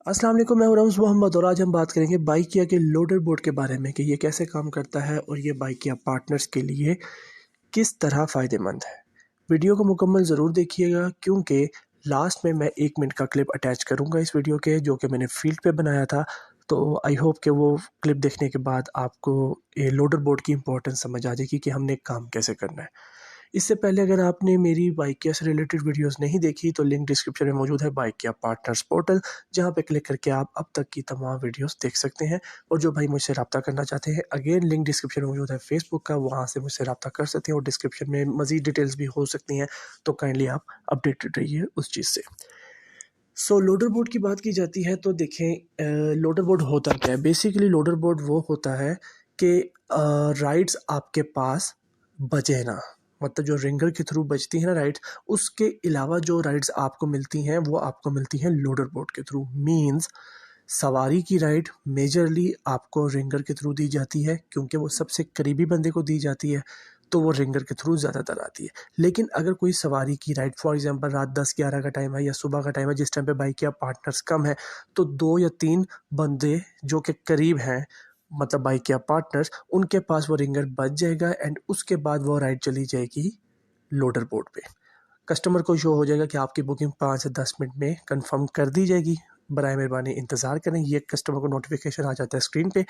अस्सलाम वालेकुम, मैं हूं रऊस मोहम्मद और आज हम बात करेंगे बाइकिया के लोडर बोर्ड के बारे में कि ये कैसे काम करता है और ये बाइकिया पार्टनर्स के लिए किस तरह फ़ायदेमंद है। वीडियो को मुकम्मल ज़रूर देखिएगा क्योंकि लास्ट में मैं 1 मिनट का क्लिप अटैच करूँगा इस वीडियो के, जो कि मैंने फ़ील्ड पे बनाया था। तो आई होप कि वो क्लिप देखने के बाद आपको ये लोडर बोर्ड की इम्पोर्टेंस समझ आ जाएगी कि हमने काम कैसे करना है। इससे पहले अगर आपने मेरी बाइकिया से रिलेटेड वीडियोस नहीं देखी तो लिंक डिस्क्रिप्शन में मौजूद है, बाइकिया पार्टनर्स पोर्टल, जहां पे क्लिक करके आप अब तक की तमाम वीडियोस देख सकते हैं। और जो भाई मुझसे रब्ता करना चाहते हैं, अगेन लिंक डिस्क्रिप्शन में मौजूद है फेसबुक का, वहाँ से मुझसे रब्ता कर सकते हैं और डिस्क्रिप्शन में मज़ीद डिटेल्स भी हो सकती हैं, तो काइंडली आप अपडेटेड रहिए उस चीज़ से। लोडर बोर्ड की बात की जाती है तो देखें, लोडर बोर्ड होता क्या है। बेसिकली लोडर बोर्ड वो होता है कि राइड्स आपके पास बचे ना, मतलब जो रिंगर के थ्रू बजती है ना राइड्स, उसके अलावा जो राइड्स आपको मिलती हैं वो आपको मिलती हैं लोडर बोर्ड के थ्रू। मींस सवारी की राइड मेजरली आपको रिंगर के थ्रू दी जाती है क्योंकि वो सबसे करीबी बंदे को दी जाती है, तो वो रिंगर के थ्रू ज़्यादातर आती है। लेकिन अगर कोई सवारी की राइड फॉर एग्जांपल रात 10-11 का टाइम है या सुबह का टाइम है, जिस टाइम पे बाइक या पार्टनर्स कम है, तो 2 या 3 बंदे जो कि करीब हैं, मतलब बाइक या पार्टनर्स, उनके पास वो रिंगर बज जाएगा एंड उसके बाद वो राइड चली जाएगी लोडर बोर्ड पे। कस्टमर को शो हो जाएगा कि आपकी बुकिंग 5 से 10 मिनट में कंफर्म कर दी जाएगी, बराए मेहरबानी इंतज़ार करें। ये कस्टमर को नोटिफिकेशन आ जाता है स्क्रीन पे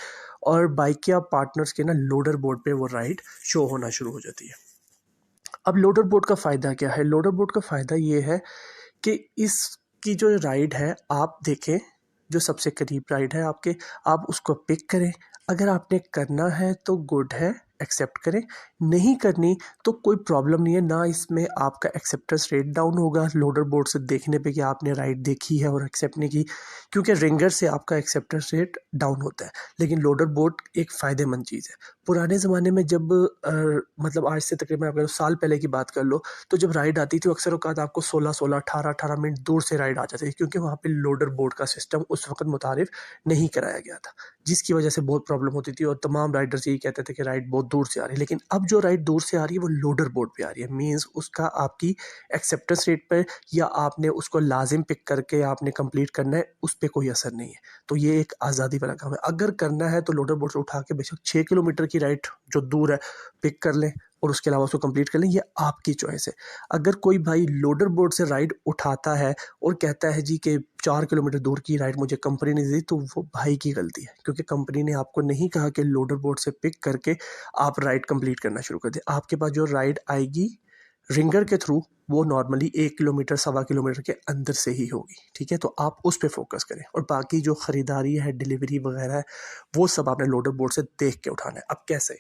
और बाइक या पार्टनर्स के ना लोडर बोर्ड पे वो राइड शो होना शुरू हो जाती है। अब लोडर बोर्ड का फ़ायदा क्या है? लोडर बोर्ड का फ़ायदा ये है कि इसकी जो राइड है, आप देखें, जो सबसे करीब राइड है आपके, आप उसको पिक करें। अगर आपने करना है तो गुड है, एक्सेप्ट करें। नहीं करनी तो कोई प्रॉब्लम नहीं है, ना इसमें आपका एक्सेप्टेंस रेट डाउन होगा लोडर बोर्ड से देखने पे कि आपने राइड देखी है और एक्सेप्ट नहीं की, क्योंकि रिंगर से आपका एक्सेप्टेंस रेट डाउन होता है। लेकिन लोडर बोर्ड एक फ़ायदेमंद चीज़ है। पुराने ज़माने में जब मतलब आज से तकरीबन अगर साल पहले की बात कर लो, तो जब राइड आती थी अक्सर औकात आपको 16-16, 18-18 मिनट दूर से राइड आ जाती थी क्योंकि वहाँ पे लोडर बोर्ड का सिस्टम उस वक़्त मुतारिफ नहीं कराया गया था, जिसकी वजह से बहुत प्रॉब्लम होती थी और तमाम राइडर्स यही कहते थे कि राइड बहुत दूर से आ रही है। लेकिन अब जो राइड दूर से आ रही है वो लोडर बोर्ड पे आ रही है, मीन्स उसका आपकी एक्सेप्टेंस रेट पर या आपने उसको लाजिम पिक करके आपने कंप्लीट करना है, उस पर कोई असर नहीं है। तो ये एक आज़ादी वाला काम है। अगर करना है तो लोडर बोर्ड से उठा के बेशक 6 किलोमीटर की राइड जो दूर है पिक कर लें और उसके अलावा उसको कंप्लीट कर लें, ये आपकी चॉइस है। अगर कोई भाई लोडर बोर्ड से राइड उठाता है और कहता है जी कि 4 किलोमीटर दूर की राइड मुझे कंपनी ने दी, तो वो भाई की गलती है क्योंकि कंपनी ने आपको नहीं कहा कि लोडर बोर्ड से पिक करके आप राइड कंप्लीट करना शुरू कर दें। आपके पास जो राइड आएगी रिंगर के थ्रू, वो नॉर्मली 1 किलोमीटर, सवा किलोमीटर के अंदर से ही होगी, ठीक है? तो आप उस पे फ़ोकस करें और बाकी जो ख़रीदारी है, डिलीवरी वगैरह है, वो सब आपने लोडर बोर्ड से देख के उठाना है। अब कैसे?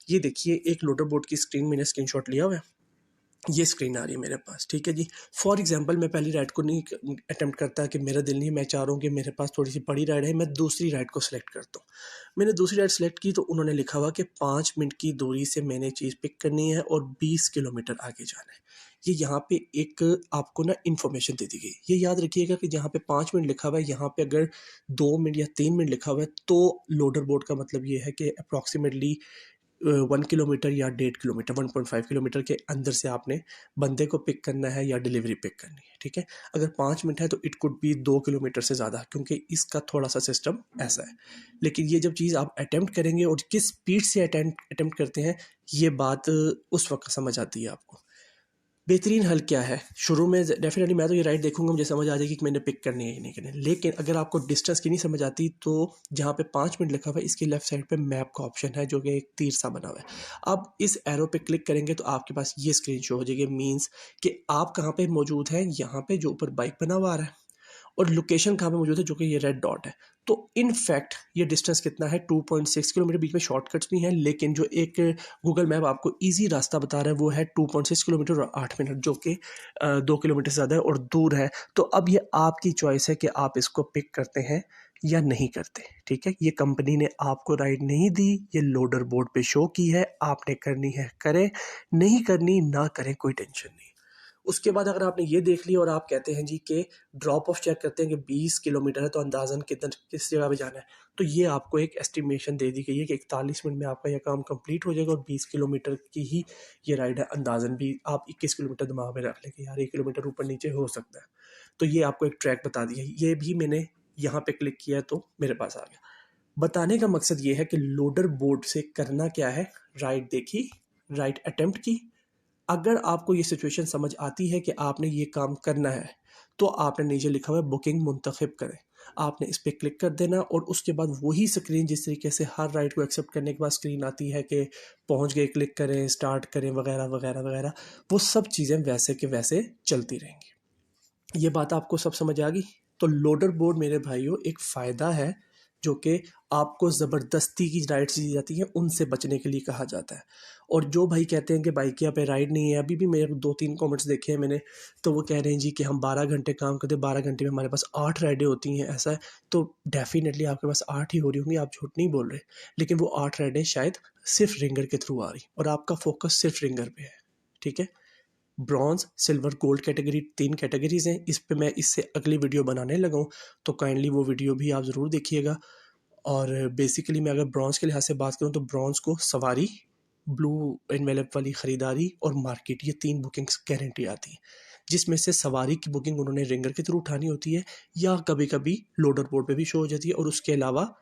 ये देखिए, एक लोडर बोर्ड की स्क्रीन मैंने स्क्रीनशॉट लिया हुआ है। ये स्क्रीन आ रही है मेरे पास, ठीक है जी। फॉर एग्जांपल मैं पहली राइड को नहीं अटेम्प्ट करता कि मेरा दिल नहीं, मैं चाह रहा हूँ कि मेरे पास थोड़ी सी बड़ी राइड है, मैं दूसरी राइड को सिलेक्ट करता हूँ। मैंने दूसरी राइड सेलेक्ट की तो उन्होंने लिखा हुआ कि 5 मिनट की दूरी से मैंने चीज़ पिक करनी है और 20 किलोमीटर आगे जाना है। ये यहाँ पे एक आपको ना इन्फॉर्मेशन दे दी गई। ये याद रखिएगा कि जहाँ पे 5 मिनट लिखा हुआ है, यहाँ पे अगर 2 मिनट या 3 मिनट लिखा हुआ है तो लोडर बोर्ड का मतलब ये है कि अप्रॉक्सीमेटली 1 किलोमीटर या 1.5 किलोमीटर, 1.5 किलोमीटर के अंदर से आपने बंदे को पिक करना है या डिलीवरी पिक करनी है, ठीक है? अगर 5 मिनट है तो इट कुड बी 2 किलोमीटर से ज़्यादा, क्योंकि इसका थोड़ा सा सिस्टम ऐसा है। लेकिन ये जब चीज़ आप अटेम्प्ट करेंगे और किस स्पीड से अटेम्प्ट करते हैं, ये बात उस वक्त समझ आती है आपको। बेहतरीन हल क्या है? शुरू में डेफ़िनेटली मैं तो ये राइड देखूँगा, मुझे समझ आ जाएगी कि मैंने पिक करनी है या नहीं करनी है। लेकिन अगर आपको डिस्टेंस की नहीं समझ आती तो जहाँ पे 5 मिनट लिखा हुआ है, इसके लेफ्ट साइड पे मैप का ऑप्शन है जो कि एक तीर सा बना हुआ है। आप इस एरो पे क्लिक करेंगे तो आपके पास ये स्क्रीन शो हो जाएगी, मीन्स कि आप कहाँ पे मौजूद हैं, यहाँ पे जो ऊपर बाइक बना हुआ आ रहा है, और लोकेशन कहाँ पे मौजूद है, जो कि ये रेड डॉट है। तो इन फैक्ट ये डिस्टेंस कितना है, 2.6 किलोमीटर। बीच में शॉर्टकट्स भी हैं, लेकिन जो एक गूगल मैप आपको ईजी रास्ता बता रहा है वो है 2.6 किलोमीटर और 8 मिनट, जो कि 2 किलोमीटर से ज़्यादा है और दूर है। तो अब ये आपकी चॉइस है कि आप इसको पिक करते हैं या नहीं करते, ठीक है? ये कंपनी ने आपको राइड नहीं दी, ये लोडर बोर्ड पे शो की है, आपने करनी है करें, नहीं करनी ना करें, कोई टेंशन नहीं। उसके बाद अगर आपने ये देख लिया और आप कहते हैं जी कि ड्रॉप ऑफ चेक करते हैं कि 20 किलोमीटर है तो अंदाज़न कितना किस जगह पे जाना है, तो ये आपको एक एस्टिमेशन दे दी गई है कि 41 मिनट में आपका यह काम कंप्लीट हो जाएगा और 20 किलोमीटर की ही ये राइड है। अंदाज़न भी आप 21 किलोमीटर दिमाग में रख लें कि यार 1 किलोमीटर ऊपर नीचे हो सकता है। तो ये आपको एक ट्रैक बता दिया। ये भी मैंने यहाँ पे क्लिक किया तो मेरे पास आ गया। बताने का मकसद ये है कि लोडर बोर्ड से करना क्या है, राइड देखी, राइड अटेम्प्ट की। अगर आपको ये सिचुएशन समझ आती है कि आपने ये काम करना है, तो आपने नीचे लिखा हुआ है बुकिंग मुंतखब करें, आपने इस पर क्लिक कर देना और उसके बाद वही स्क्रीन जिस तरीके से हर राइड को एक्सेप्ट करने के बाद स्क्रीन आती है कि पहुंच गए, क्लिक करें, स्टार्ट करें, वगैरह वगैरह वगैरह, वो सब चीज़ें वैसे के वैसे चलती रहेंगी। ये बात आपको सब समझ आ गई। तो लोडर बोर्ड मेरे भाइयों एक फ़ायदा है जो कि आपको ज़बरदस्ती की राइड्स दी जाती हैं उनसे बचने के लिए कहा जाता है। और जो भाई कहते हैं कि बाइकिया पे राइड नहीं है, अभी भी मेरे 2-3 कमेंट्स देखे हैं मैंने, तो वो कह रहे हैं जी कि हम 12 घंटे काम करते हैं, 12 घंटे में हमारे पास 8 राइडें होती हैं, ऐसा है। तो डेफिनेटली आपके पास 8 ही हो रही होंगी, आप झूठ नहीं बोल रहे, लेकिन वो 8 राइडें शायद सिर्फ रिंगर के थ्रू आ रही और आपका फोकस सिर्फ रिंगर पे है। ठीक है। Bronze, silver, gold category 3 categories हैं। इस पे मैं इससे अगली वीडियो बनाने लगा हूँ, तो काइंडली वो वीडियो भी आप ज़रूर देखिएगा। और बेसिकली मैं अगर ब्रॉन्ज के लिहाज से बात करूँ तो ब्रॉन्ज को सवारी, ब्लू एनवेलप वाली ख़रीदारी और मार्केट, ये 3 बुकिंग्स गारंटी आती हैं, जिसमें से सवारी की बुकिंग उन्होंने रिंगर के थ्रू उठानी होती है या कभी-कभी लोडर बोर्ड पे भी शो हो जाती है, और उसके अलावा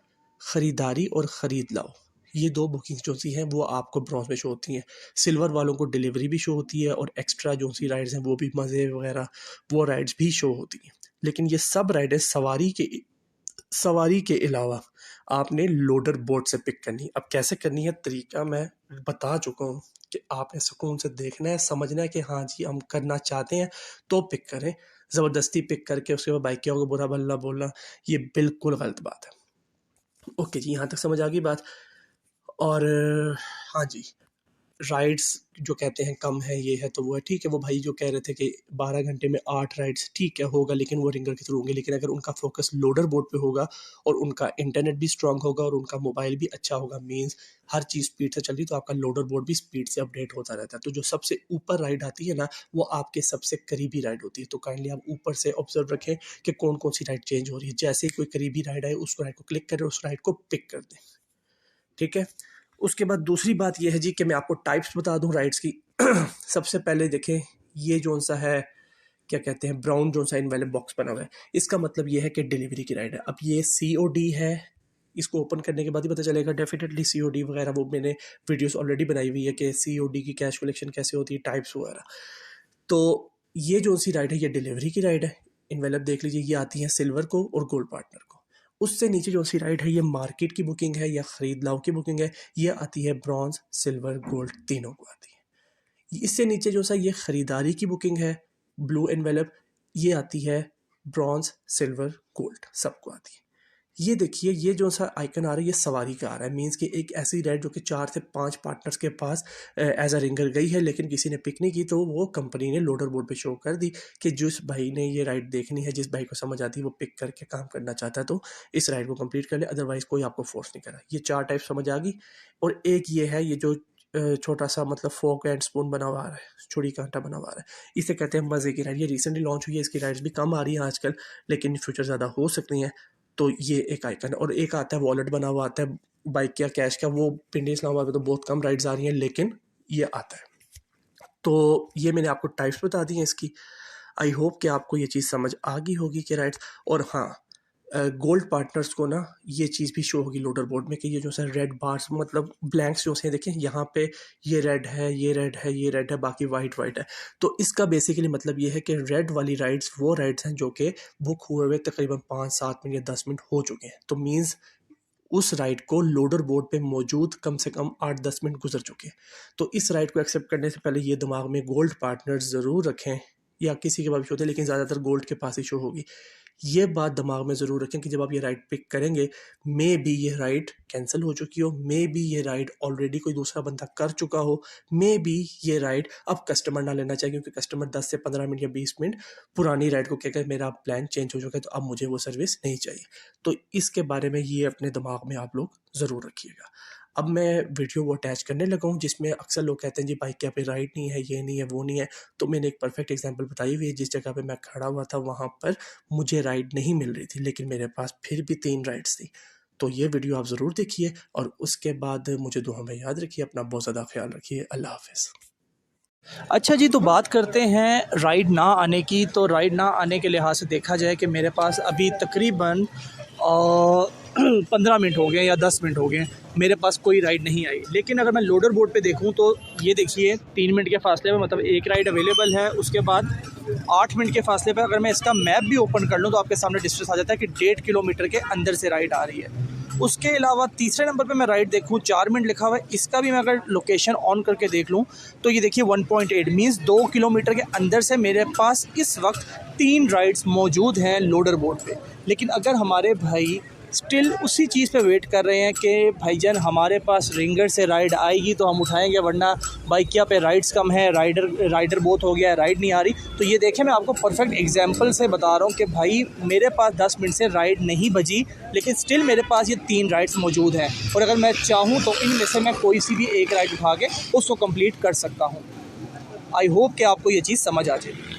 ख़रीदारी और ख़रीद लाओ, ये 2 बुकिंग्स जो सी हैं वो आपको ब्रॉन्ज में शो होती हैं। सिल्वर वालों को डिलीवरी भी शो होती है और एक्स्ट्रा जो सी राइड्स हैं वो भी, मज़े वगैरह, वो राइड्स भी शो होती हैं। लेकिन ये सब राइडें सवारी के अलावा आपने लोडर बोर्ड से पिक करनी। अब कैसे करनी है, तरीका मैं बता चुका हूँ कि आपने सुकून से देखना है, समझना है कि हाँ जी हम करना चाहते हैं तो पिक करें। ज़बरदस्ती पिक करके उसके बाद बाइकियों को बुरा भला बोलना, ये बिल्कुल गलत बात है। ओके जी, यहाँ तक समझ आ गई बात। और हाँ जी, राइड्स जो कहते हैं कम है, ये है, तो वो है, ठीक है। वो भाई जो कह रहे थे कि 12 घंटे में 8 राइड्स, ठीक है होगा, लेकिन वो रिंगर के थ्रू होंगे। लेकिन अगर उनका फोकस लोडर बोर्ड पे होगा और उनका इंटरनेट भी स्ट्रांग होगा और उनका मोबाइल भी अच्छा होगा, मींस हर चीज़ स्पीड से चल रही, तो आपका लोडर बोर्ड भी स्पीड से अपडेट होता रहता है। तो जो सबसे ऊपर राइड आती है ना, वो आपके सबसे करीबी राइड होती है। तो काइंडली आप ऊपर से ऑब्जर्व रखें कि कौन कौन सी राइड चेंज हो रही है। जैसे ही कोई करीबी राइड आए, उस राइड को क्लिक करें, उस राइड को पिक कर दें। ठीक है। उसके बाद दूसरी बात ये है जी कि मैं आपको टाइप्स बता दूं राइड्स की। सबसे पहले देखें, ये जो सा है, क्या कहते हैं, ब्राउन जो सा इनवेलप बॉक्स बना हुआ है, इसका मतलब ये है कि डिलीवरी की राइड है। अब ये COD है, इसको ओपन करने के बाद ही पता चलेगा डेफिनेटली COD वगैरह, वो मैंने वीडियोस ऑलरेडी बनाई हुई है कि COD की कैश कलेक्शन कैसे होती है, टाइप्स वगैरह। तो ये जो सी राइड है ये डिलीवरी की राइड है। इनवेलप देख लीजिए, ये आती है सिल्वर को और गोल्ड पार्टनर को। उससे नीचे जो सी राइड है ये मार्केट की बुकिंग है या खरीद लाओ की बुकिंग है, ये आती है ब्रॉन्ज, सिल्वर, गोल्ड, तीनों को आती है। इससे नीचे जो सा ये खरीदारी की बुकिंग है, ब्लू एनवेलप, ये आती है ब्रॉन्ज, सिल्वर, गोल्ड, सबको आती है। ये देखिए, ये जो सा आइकन आ रहा है ये सवारी का आ रहा है, मींस कि एक ऐसी राइड जो कि 4 से 5 पार्टनर्स के पास एज अ रिंगर गई है, लेकिन किसी ने पिक नहीं की, तो वो कंपनी ने लोडर बोर्ड पे शो कर दी कि जिस भाई ने ये राइड देखनी है, जिस भाई को समझ आती है, वो पिक करके काम करना चाहता है तो इस राइड को कंप्लीट कर ले, अदरवाइज कोई आपको फोर्स नहीं करा। ये 4 टाइप समझ आ गई। और एक ये है, ये जो छोटा सा मतलब फोक एंड स्पून बना हुआ है, छुरी कांटा बना हुआ है, इसे कहते हैं मज़े की राइड। ये रिसेंटली लॉन्च हुई है, इसकी राइड्स भी कम आ रही हैं आजकल, लेकिन फ्यूचर ज़्यादा हो सकती हैं। तो ये एक आइकन है। और एक आता है वॉलेट बना हुआ आता है बाइक या कैश का, वो पिंडी इस्लामाबाद में तो बहुत कम राइड्स आ रही हैं, लेकिन ये आता है। तो ये मैंने आपको टाइप्स बता दी हैं इसकी। आई होप कि आपको ये चीज़ समझ आ गई होगी कि राइट्स। और हाँ, गोल्ड पार्टनर्स को ना ये चीज़ भी शो होगी लोडर बोर्ड में कि ये जो सर रेड बार्स मतलब ब्लैंक्स जो से देखें यहाँ पे, ये रेड है, ये रेड है, ये रेड है, बाकी वाइट वाइट है। तो इसका बेसिकली मतलब ये है कि रेड वाली राइड्स वो राइड्स हैं जो कि बुक हुए हुए तकरीबन 5-7 मिनट या 10 मिनट हो चुके हैं। तो मीन्स उस राइड को लोडर बोर्ड पे मौजूद कम से कम 8-10 मिनट गुजर चुके हैं। तो इस राइड को एक्सेप्ट करने से पहले ये दिमाग में गोल्ड पार्टनर्स ज़रूर रखें, या किसी के पास भी होते हैं, लेकिन ज़्यादातर गोल्ड के पास ही शो होगी। ये बात दिमाग में ज़रूर रखें कि जब आप ये राइड पिक करेंगे, मे बी ये राइड कैंसिल हो चुकी हो, मे बी ये राइड ऑलरेडी कोई दूसरा बंदा कर चुका हो, मे बी ये राइड अब कस्टमर ना लेना चाहिए, क्योंकि कस्टमर 10 से 15 मिनट या 20 मिनट पुरानी राइड को कहकर मेरा प्लान चेंज हो चुका है, तो अब मुझे वो सर्विस नहीं चाहिए। तो इसके बारे में ये अपने दिमाग में आप लोग ज़रूर रखिएगा। अब मैं वीडियो वो अटैच करने लगा हूँ जिसमें अक्सर लोग कहते हैं जी बाइक क्या पे राइड नहीं है, ये नहीं है, वो नहीं है। तो मैंने एक परफेक्ट एग्जांपल बताई हुई है। जिस जगह पे मैं खड़ा हुआ था वहाँ पर मुझे राइड नहीं मिल रही थी, लेकिन मेरे पास फिर भी 3 राइड्स थी। तो ये वीडियो आप ज़रूर देखिए और उसके बाद मुझे दुआ में याद रखिए। अपना बहुत ज़्यादा ख्याल रखिए। अल्लाह हाफ़िज़। अच्छा जी, तो बात करते हैं राइड ना आने की। तो राइड ना आने के लिहाज से देखा जाए कि मेरे पास अभी तकरीबन 15 मिनट हो गए या 10 मिनट हो गए, मेरे पास कोई राइड नहीं आई। लेकिन अगर मैं लोडर बोर्ड पे देखूं तो ये देखिए 3 मिनट के फासले में मतलब एक राइड अवेलेबल है। उसके बाद 8 मिनट के फासले पे अगर मैं इसका मैप भी ओपन कर लूँ तो आपके सामने डिस्टेंस आ जाता है कि 1.5 किलोमीटर के अंदर से राइड आ रही है। उसके अलावा तीसरे नंबर पे मैं राइड देखूं 4 मिनट लिखा हुआ है, इसका भी मैं अगर लोकेशन ऑन करके देख लूं तो ये देखिए 1.8 मीन्स 2 किलोमीटर के अंदर से मेरे पास इस वक्त 3 राइड्स मौजूद हैं लोडर बोर्ड पे। लेकिन अगर हमारे भाई स्टिल उसी चीज़ पे वेट कर रहे हैं कि भाईजान हमारे पास रिंगर से राइड आएगी तो हम उठाएंगे, वरना बाइकिया पे राइड्स कम है, राइडर बहुत हो गया है, राइड नहीं आ रही। तो ये देखें, मैं आपको परफेक्ट एग्जांपल से बता रहा हूँ कि भाई मेरे पास 10 मिनट से राइड नहीं बजी, लेकिन स्टिल मेरे पास ये 3 राइड्स मौजूद हैं और अगर मैं चाहूँ तो इनमें से मैं कोई सी भी एक राइड उठा के उसको कंप्लीट कर सकता हूँ। आई होप कि आपको ये चीज़ समझ आ जाए।